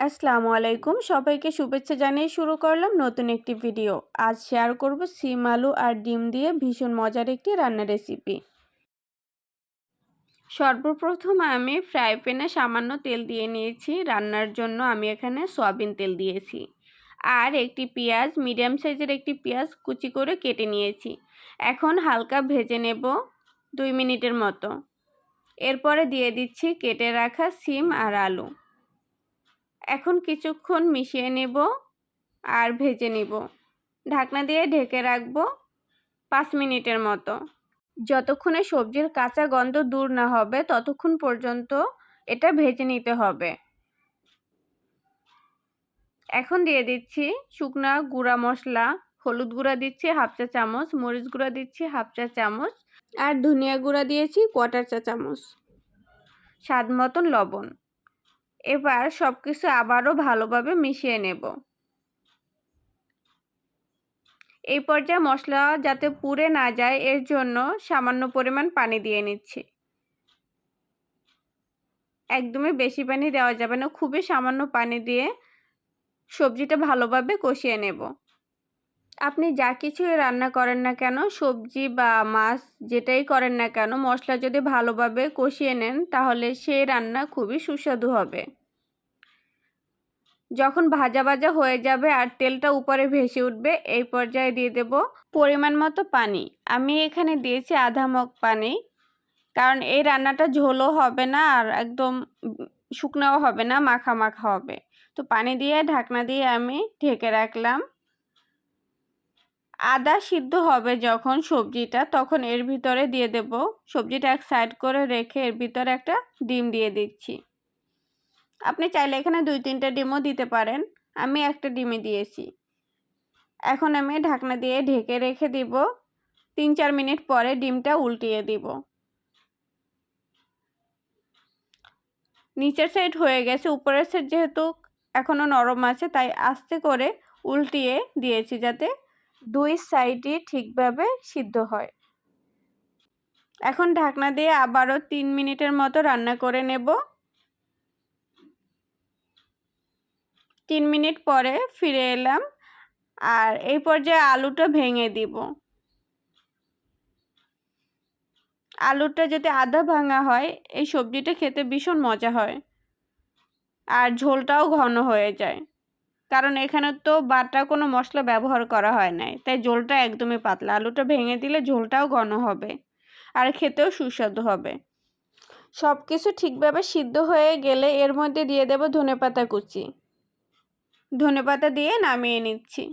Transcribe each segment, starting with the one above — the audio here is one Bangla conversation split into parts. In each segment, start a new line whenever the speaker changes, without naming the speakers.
আসসালামু আলাইকুম, সবাইকে শুভেচ্ছা জানিয়ে শুরু করলাম নতুন একটি ভিডিও। আজ শেয়ার করব সিম আলু আর ডিম দিয়ে ভীষণ মজার একটি রান্নার রেসিপি। সর্বপ্রথম আমি ফ্রাই প্যানে সামান্য তেল দিয়ে নিয়েছি। রান্নার জন্য আমি এখানে সয়াবিন তেল দিয়েছি। আর একটি পেঁয়াজ, মিডিয়াম সাইজের একটি পেঁয়াজ কুচি করে কেটে নিয়েছি। এখন হালকা ভেজে নেব 2 মিনিটের মতো। এরপরে দিয়ে দিচ্ছি কেটে রাখা সিম আর আলু। এখন কিছুক্ষণ মিশিয়ে নেব আর ভেজে নিব। ঢাকনা দিয়ে ঢেকে রাখব 5 মিনিটের মতো। যতক্ষণে সবজির কাঁচা গন্ধ দূর না হবে ততক্ষণ পর্যন্ত এটা ভেজে নিতে হবে। এখন দিয়ে দিচ্ছি শুকনা গুঁড়া মশলা। হলুদ গুঁড়া দিচ্ছি 1/2 চা চামচ, মরিচ গুঁড়া দিচ্ছি 1/2 চা চামচ, আর ধনিয়া গুঁড়া দিয়েছি 1/4 চা চামচ, স্বাদ মতন লবণ। এবার সব কিছু আবারও ভালোভাবে মিশিয়ে নেব। এই পর্যায়ে মশলা যাতে পুড়ে না যায় এর জন্য সামান্য পরিমাণ পানি দিয়ে নিচ্ছি। একদমই বেশি পানি দেওয়া যাবে না, খুবই সামান্য পানি দিয়ে সবজিটা ভালোভাবে কষিয়ে নেব। আপনি যা কিছুই রান্না করেন না কেন, সবজি বা মাছ যেটাই করেন না কেন, মশলা যদি ভালোভাবে কষিয়ে নেন তাহলে সেই রান্না খুবই সুস্বাদু হবে। যখন ভাজা ভাজা হয়ে যাবে আর তেলটা উপরে ভেসে উঠবে, এই পর্যায়ে দিয়ে দেব পরিমাণ মতো পানি। আমি এখানে দিয়েছি আধা মগ পানি, কারণ এই রান্নাটা ঝোলও হবে না আর একদম শুকনাও হবে না, মাখা মাখা হবে। তো পানি দিয়ে ঢাকনা দিয়ে আমি ঢেকে রাখলাম। আদা সিদ্ধ হবে যখন সবজিটা, তখন এর ভিতরে দিয়ে দেব। সবজিটা এক সাইড করে রেখে এর ভিতরে একটা ডিম দিয়ে দিচ্ছি। আপনি চাইলে এখানে 2-3টা ডিমও দিতে পারেন, আমি একটা ডিমই দিয়েছি। এখন আমি ঢাকনা দিয়ে ঢেকে রেখে দিব। 3-4 মিনিট পরে ডিমটা উল্টিয়ে দিব। নিচের সাইড হয়ে গেছে, উপরের সাইড যেহেতু এখনও নরম আছে তাই আস্তে করে উল্টিয়ে দিয়েছি যাতে 2 সাইডই ঠিকভাবে সিদ্ধ হয়। এখন ঢাকনা দিয়ে আবারও 3 মিনিটের মতো রান্না করে নেব। 3 মিনিট পরে ফিরে এলাম আর এই পর্যায়ে আলুটা ভেঙে দিব। আলুটা যদি আধা ভাঙা হয় এই সবজিটা খেতে ভীষণ মজা হয় আর ঝোলটাও ঘন হয়ে যায়, কারণ এখানে তো বাটা কোনো মশলা ব্যবহার করা হয় নাই, তাই ঝোলটা একদমই পাতলা। আলুটা ভেঙে দিলে ঝোলটাও ঘন হবে আর খেতেও সুস্বাদু হবে। সব কিছু ঠিকভাবে সিদ্ধ হয়ে গেলে এর মধ্যে দিয়ে দেব ধনেপাতা কুচি। ধনেপাতা দিয়ে নামিয়ে নিচ্ছি।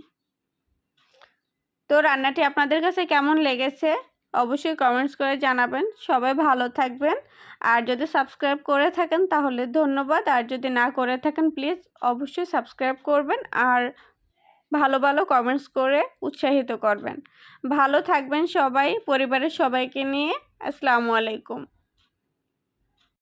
তো রান্নাটি আপনাদের কাছে কেমন লেগেছে অবশ্যই কমেন্টস করে জানাবেন। সবাই ভালো থাকবেন, আর যদি সাবস্ক্রাইব করে থাকেন তাহলে ধন্যবাদ, আর যদি না করে থাকেন প্লিজ অবশ্যই সাবস্ক্রাইব করবেন আর ভালো ভালো কমেন্টস করে উৎসাহিত করবেন। ভালো থাকবেন সবাই, পরিবারের সবাইকে নিয়ে। আসসালামু আলাইকুম।